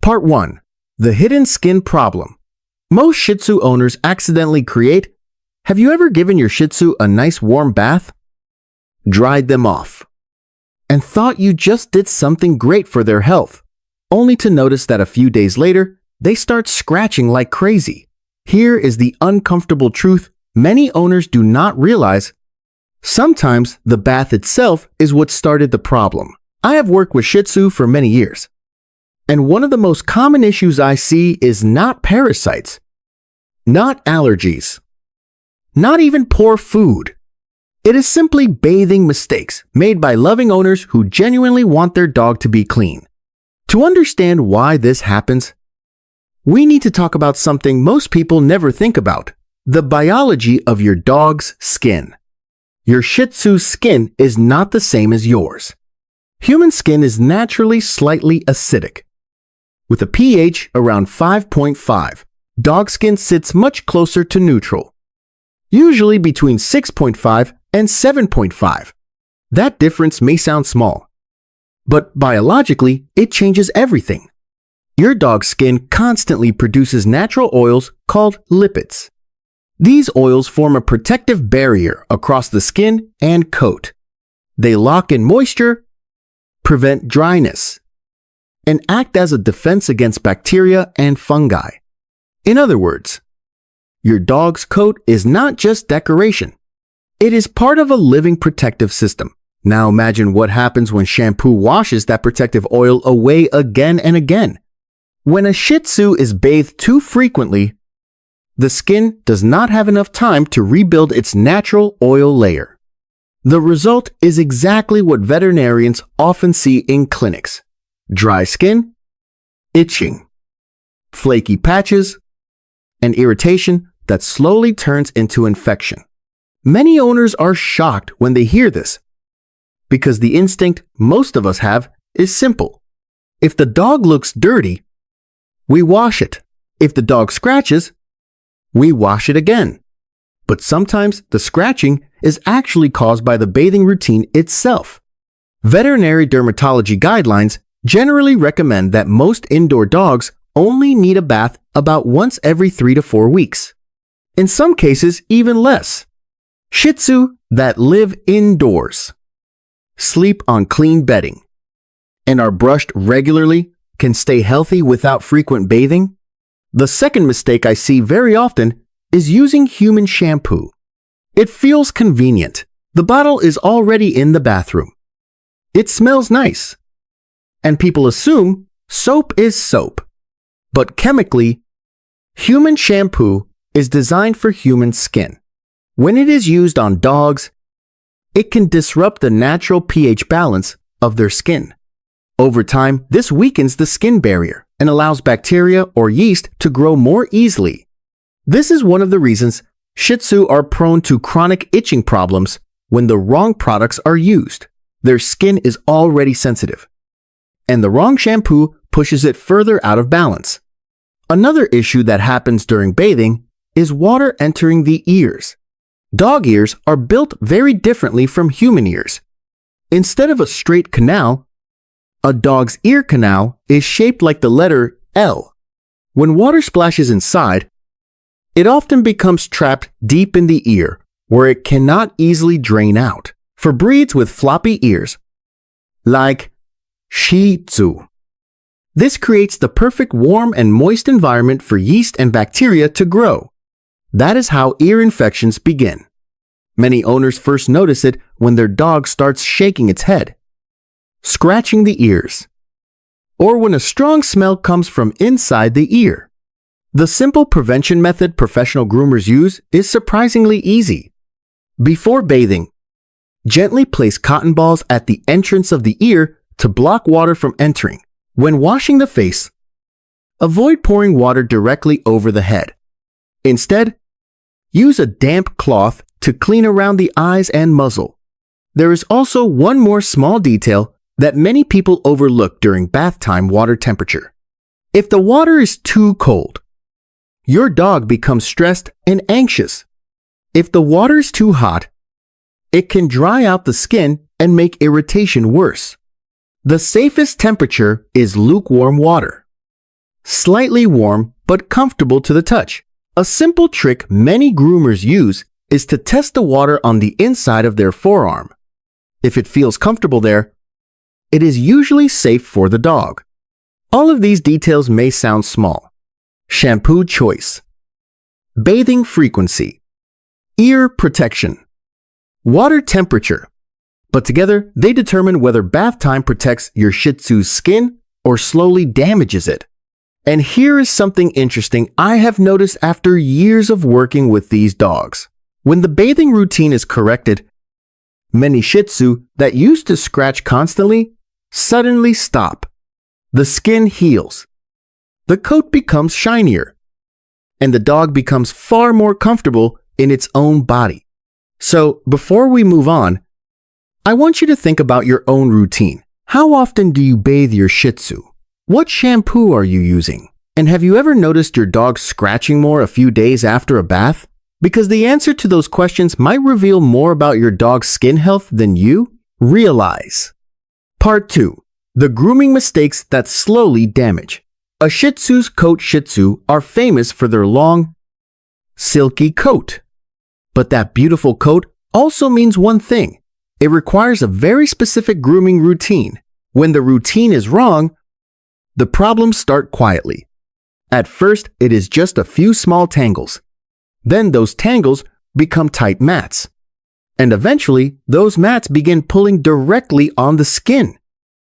Part 1. The hidden skin problem. Most Shih Tzu owners accidentally create. Have you ever given your Shih Tzu a nice warm bath, dried them off, and thought you just did something great for their health, only to notice that a few days later, they start scratching like crazy? Here is the uncomfortable truth many owners do not realize. Sometimes the bath itself is what started the problem. I have worked with Shih Tzu for many years, and one of the most common issues I see is not parasites, not allergies, not even poor food. It is simply bathing mistakes made by loving owners who genuinely want their dog to be clean. To understand why this happens, we need to talk about something most people never think about: the biology of your dog's skin. Your Shih Tzu's skin is not the same as yours. Human skin is naturally slightly acidic, with a pH around 5.5. Dog skin sits much closer to neutral, usually between 6.5 and 7.5. That difference may sound small, but biologically, it changes everything. Your dog's skin constantly produces natural oils called lipids. These oils form a protective barrier across the skin and coat. They lock in moisture, prevent dryness, and act as a defense against bacteria and fungi. In other words, your dog's coat is not just decoration. It is part of a living protective system. Now imagine what happens when shampoo washes that protective oil away again and again. When a Shih Tzu is bathed too frequently, the skin does not have enough time to rebuild its natural oil layer. The result is exactly what veterinarians often see in clinics: dry skin, itching, flaky patches, and irritation that slowly turns into infection. Many owners are shocked when they hear this, because the instinct most of us have is simple. If the dog looks dirty, we wash it. If the dog scratches, we wash it again. But sometimes the scratching is actually caused by the bathing routine itself. Veterinary dermatology guidelines generally recommend that most indoor dogs only need a bath about once every 3 to 4 weeks. In some cases, even less. Shih Tzu that live indoors, sleep on clean bedding, and are brushed regularly can stay healthy without frequent bathing. The second mistake I see very often is using human shampoo. It feels convenient. The bottle is already in the bathroom. It smells nice, and people assume soap is soap. But chemically, human shampoo is designed for human skin. When it is used on dogs, it can disrupt the natural pH balance of their skin. Over time, this weakens the skin barrier and allows bacteria or yeast to grow more easily. This is one of the reasons Shih Tzu are prone to chronic itching problems when the wrong products are used. Their skin is already sensitive, and the wrong shampoo pushes it further out of balance. Another issue that happens during bathing is water entering the ears. Dog ears are built very differently from human ears. Instead of a straight canal, a dog's ear canal is shaped like the letter L. When water splashes inside, it often becomes trapped deep in the ear, where it cannot easily drain out. For breeds with floppy ears, like Shih Tzu, this creates the perfect warm and moist environment for yeast and bacteria to grow. That is how ear infections begin. Many owners first notice it when their dog starts shaking its head, scratching the ears, or when a strong smell comes from inside the ear. The simple prevention method professional groomers use is surprisingly easy. Before bathing, gently place cotton balls at the entrance of the ear to block water from entering. When washing the face, avoid pouring water directly over the head. Instead, use a damp cloth to clean around the eyes and muzzle. There is also one more small detail that many people overlook during bath time: water temperature. If the water is too cold, your dog becomes stressed and anxious. If the water is too hot, it can dry out the skin and make irritation worse. The safest temperature is lukewarm water. slightly warm but comfortable to the touch. A simple trick many groomers use is to test the water on the inside of their forearm. If it feels comfortable there, it is usually safe for the dog. All of these details may sound small. Shampoo choice, bathing frequency, ear protection, water temperature. But together, they determine whether bath time protects your Shih Tzu's skin or slowly damages it. And here is something interesting I have noticed after years of working with these dogs. When the bathing routine is corrected, many Shih Tzu that used to scratch constantly suddenly stop. The skin heals. The coat becomes shinier, and the dog becomes far more comfortable in its own body. So, before we move on, I want you to think about your own routine. How often do you bathe your Shih Tzu? What shampoo are you using? And have you ever noticed your dog scratching more a few days after a bath? Because the answer to those questions might reveal more about your dog's skin health than you realize. Part 2. The grooming mistakes that slowly damage. A Shih Tzu's coat Shih Tzu are famous for their long, silky coat. But that beautiful coat also means one thing. It requires a very specific grooming routine. When the routine is wrong, the problems start quietly. At first, it is just a few small tangles. Then those tangles become tight mats. And eventually, those mats begin pulling directly on the skin.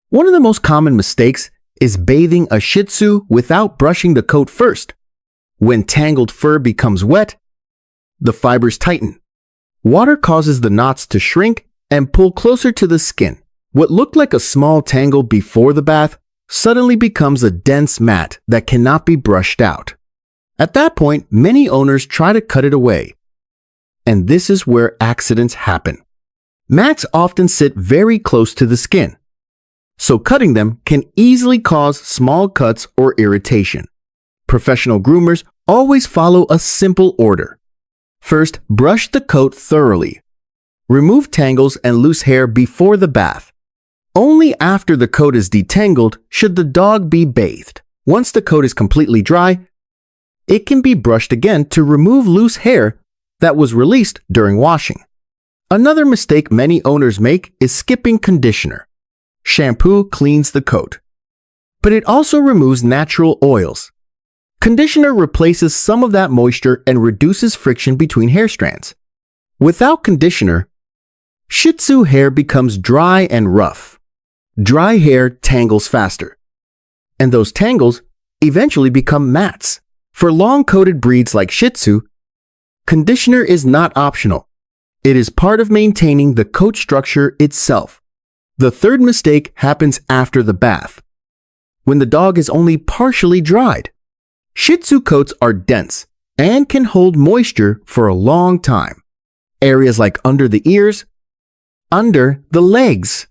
One of the most common mistakes is bathing a Shih Tzu without brushing the coat first. When tangled fur becomes wet, the fibers tighten. Water causes the knots to shrink and pull closer to the skin. What looked like a small tangle before the bath suddenly becomes a dense mat that cannot be brushed out. At that point, many owners try to cut it away. And this is where accidents happen. Mats often sit very close to the skin, so cutting them can easily cause small cuts or irritation. Professional groomers always follow a simple order. First, brush the coat thoroughly. Remove tangles and loose hair before the bath. Only after the coat is detangled should the dog be bathed. Once the coat is completely dry, it can be brushed again to remove loose hair that was released during washing. Another mistake many owners make is skipping conditioner. Shampoo cleans the coat, but it also removes natural oils. Conditioner replaces some of that moisture and reduces friction between hair strands. Without conditioner, Shih Tzu hair becomes dry and rough. Dry hair tangles faster, and those tangles eventually become mats. For long-coated breeds like Shih Tzu, conditioner is not optional. It is part of maintaining the coat structure itself. The third mistake happens after the bath, when the dog is only partially dried. Shih Tzu coats are dense and can hold moisture for a long time. Areas like under the ears, under the legs,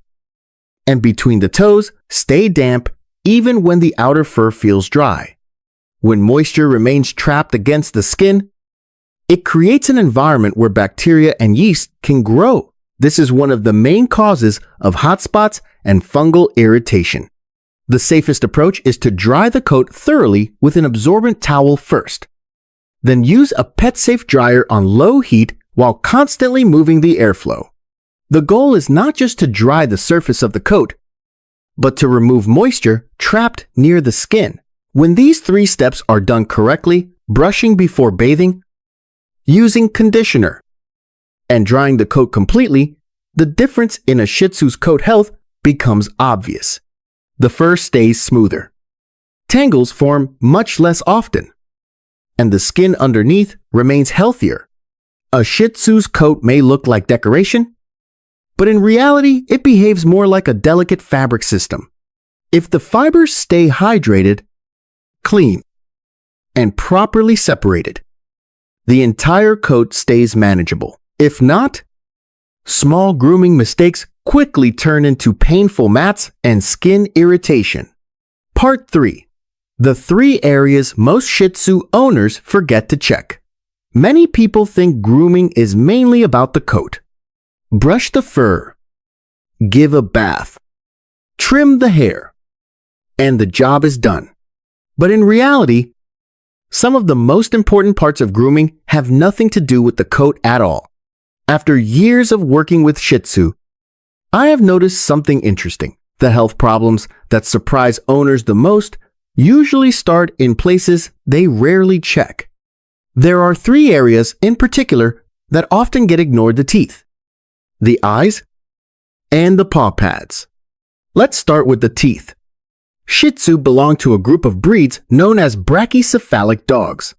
and between the toes stay damp even when the outer fur feels dry. When moisture remains trapped against the skin, it creates an environment where bacteria and yeast can grow. This is one of the main causes of hot spots and fungal irritation. The safest approach is to dry the coat thoroughly with an absorbent towel first. Then use a pet-safe dryer on low heat while constantly moving the airflow. The goal is not just to dry the surface of the coat, but to remove moisture trapped near the skin. When these 3 steps are done correctly, brushing before bathing, using conditioner, and drying the coat completely, the difference in a Shih Tzu's coat health becomes obvious. The fur stays smoother. Tangles form much less often, and the skin underneath remains healthier. A Shih Tzu's coat may look like decoration, but in reality, it behaves more like a delicate fabric system. If the fibers stay hydrated, clean, and properly separated, the entire coat stays manageable. If not, small grooming mistakes quickly turn into painful mats and skin irritation. Part 3. The 3 areas most Shih Tzu owners forget to check. Many people think grooming is mainly about the coat. Brush the fur, give a bath, trim the hair, and the job is done. But in reality, some of the most important parts of grooming have nothing to do with the coat at all. After years of working with Shih Tzu, I have noticed something interesting. The health problems that surprise owners the most usually start in places they rarely check. There are 3 areas in particular that often get ignored: the teeth, the eyes, and the paw pads. Let's start with the teeth. Shih Tzu belong to a group of breeds known as brachycephalic dogs,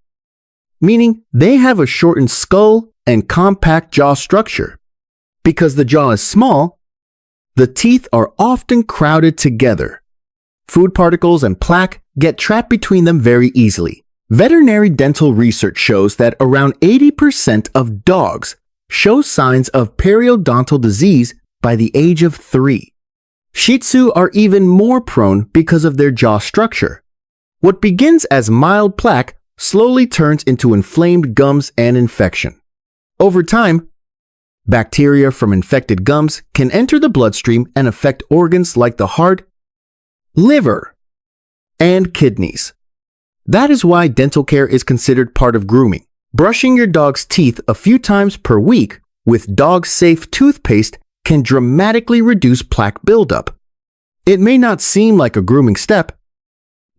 meaning they have a shortened skull and compact jaw structure. Because the jaw is small, the teeth are often crowded together. Food particles and plaque get trapped between them very easily. Veterinary dental research shows that around 80% of dogs show signs of periodontal disease by the age of 3. Shih Tzu are even more prone because of their jaw structure. What begins as mild plaque slowly turns into inflamed gums and infection. Over time, bacteria from infected gums can enter the bloodstream and affect organs like the heart, liver, and kidneys. That is why dental care is considered part of grooming. Brushing your dog's teeth a few times per week with dog-safe toothpaste can dramatically reduce plaque buildup. It may not seem like a grooming step,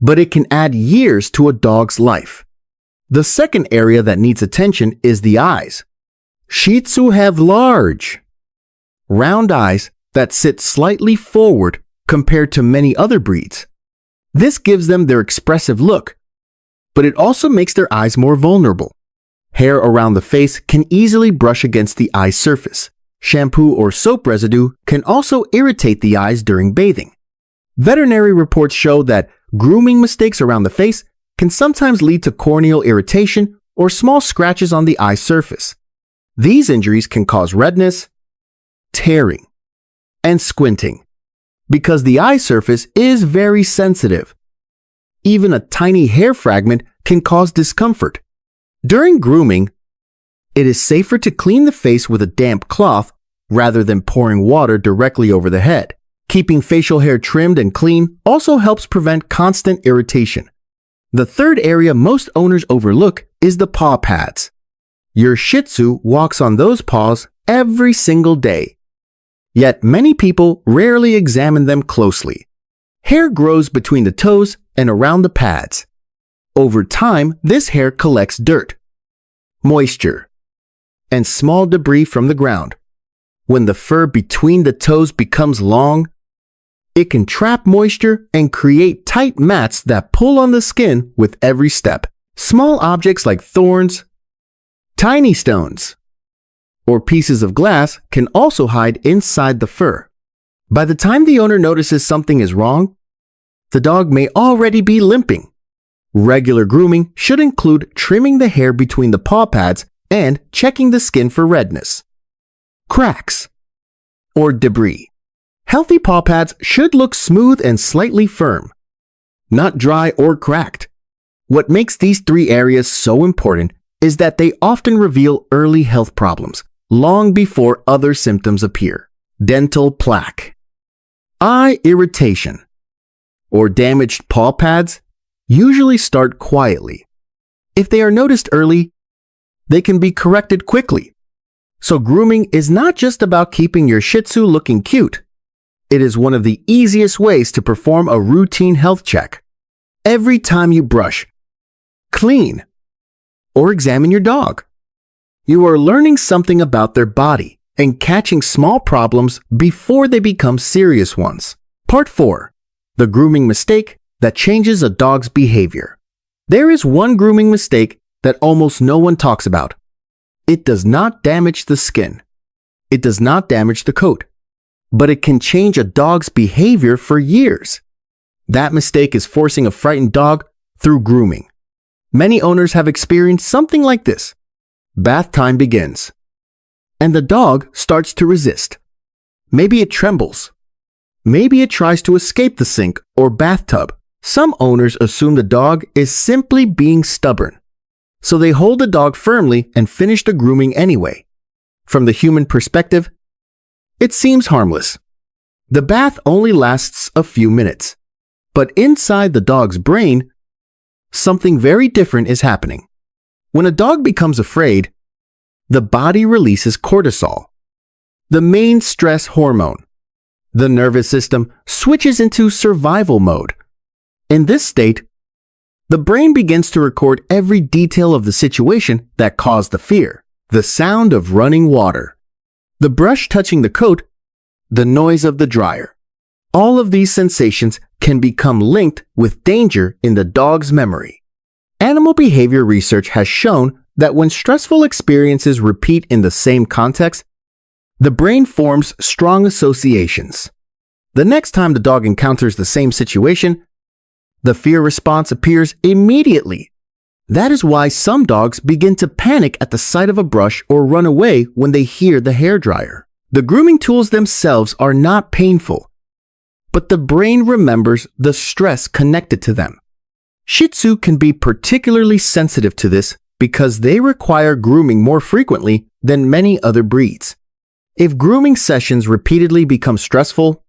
but it can add years to a dog's life. The second area that needs attention is the eyes. Shih Tzu have large, round eyes that sit slightly forward compared to many other breeds. This gives them their expressive look, but it also makes their eyes more vulnerable. Hair around the face can easily brush against the eye surface. Shampoo or soap residue can also irritate the eyes during bathing. Veterinary reports show that grooming mistakes around the face can sometimes lead to corneal irritation or small scratches on the eye surface. These injuries can cause redness, tearing, and squinting because the eye surface is very sensitive. Even a tiny hair fragment can cause discomfort. During grooming, it is safer to clean the face with a damp cloth rather than pouring water directly over the head. Keeping facial hair trimmed and clean also helps prevent constant irritation. The third area most owners overlook is the paw pads. Your Shih Tzu walks on those paws every single day. Yet many people rarely examine them closely. Hair grows between the toes and around the pads. Over time, this hair collects dirt, moisture, and small debris from the ground. When the fur between the toes becomes long, it can trap moisture and create tight mats that pull on the skin with every step. Small objects like thorns, tiny stones, or pieces of glass can also hide inside the fur. By the time the owner notices something is wrong, the dog may already be limping. Regular grooming should include trimming the hair between the paw pads and checking the skin for redness, cracks, or debris. Healthy paw pads should look smooth and slightly firm, not dry or cracked. What makes these 3 areas so important is that they often reveal early health problems long before other symptoms appear. Dental plaque, eye irritation, or damaged paw pads usually start quietly. If they are noticed early, they can be corrected quickly. So grooming is not just about keeping your Shih Tzu looking cute. It is one of the easiest ways to perform a routine health check. Every time you brush, clean, or examine your dog, you are learning something about their body and catching small problems before they become serious ones. Part 4. The grooming mistake that changes a dog's behavior. There is one grooming mistake that almost no one talks about. It does not damage the skin. It does not damage the coat, but it can change a dog's behavior for years. That mistake is forcing a frightened dog through grooming. Many owners have experienced something like this. Bath time begins, and the dog starts to resist. Maybe it trembles. Maybe it tries to escape the sink or bathtub. Some owners assume the dog is simply being stubborn, so they hold the dog firmly and finish the grooming anyway. From the human perspective, it seems harmless. The bath only lasts a few minutes, but inside the dog's brain, something very different is happening. When a dog becomes afraid, the body releases cortisol, the main stress hormone. The nervous system switches into survival mode. In this state, the brain begins to record every detail of the situation that caused the fear. The sound of running water, the brush touching the coat, the noise of the dryer. All of these sensations can become linked with danger in the dog's memory. Animal behavior research has shown that when stressful experiences repeat in the same context, the brain forms strong associations. The next time the dog encounters the same situation, the fear response appears immediately. That is why some dogs begin to panic at the sight of a brush or run away when they hear the hairdryer. The grooming tools themselves are not painful, but the brain remembers the stress connected to them. Shih Tzu can be particularly sensitive to this because they require grooming more frequently than many other breeds. If grooming sessions repeatedly become stressful,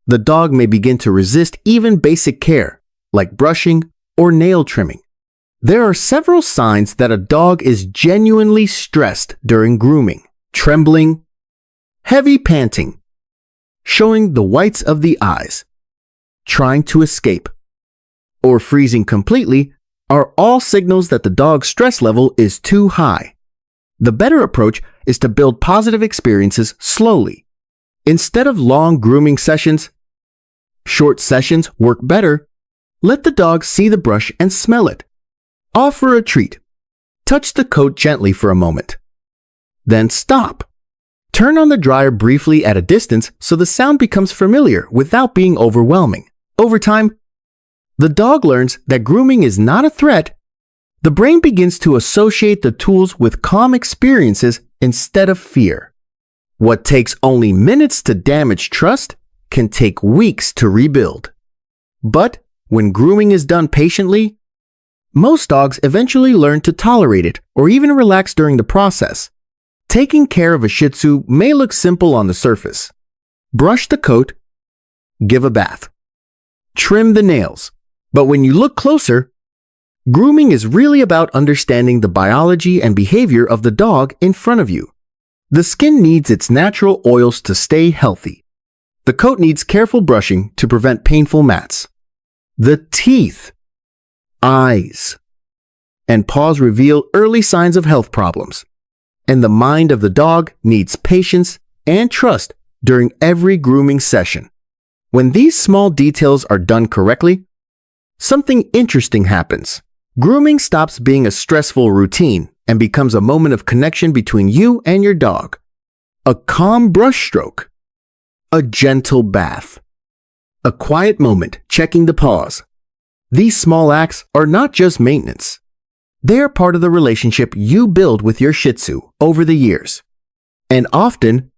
the dog may begin to resist even basic care, like brushing or nail trimming. There are several signs that a dog is genuinely stressed during grooming. Trembling, heavy panting, showing the whites of the eyes, trying to escape, or freezing completely are all signals that the dog's stress level is too high. The better approach is to build positive experiences slowly. Instead of long grooming sessions, short sessions work better. Let the dog see the brush and smell it. Offer a treat. Touch the coat gently for a moment. Then stop. Turn on the dryer briefly at a distance so the sound becomes familiar without being overwhelming. Over time, the dog learns that grooming is not a threat. The brain begins to associate the tools with calm experiences instead of fear. What takes only minutes to damage trust can take weeks to rebuild. But when grooming is done patiently, most dogs eventually learn to tolerate it or even relax during the process. Taking care of a Shih Tzu may look simple on the surface. Brush the coat, give a bath, trim the nails. But when you look closer, grooming is really about understanding the biology and behavior of the dog in front of you. The skin needs its natural oils to stay healthy. The coat needs careful brushing to prevent painful mats. The teeth, eyes, and paws reveal early signs of health problems. And the mind of the dog needs patience and trust during every grooming session. When these small details are done correctly, something interesting happens. Grooming stops being a stressful routine and becomes a moment of connection between you and your dog. A calm brush stroke, a gentle bath, a quiet moment checking the paws. These small acts are not just maintenance. They are part of the relationship you build with your Shih Tzu over the years. And often,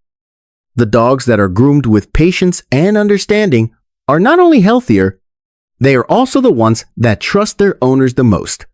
the dogs that are groomed with patience and understanding are not only healthier, they are also the ones that trust their owners the most.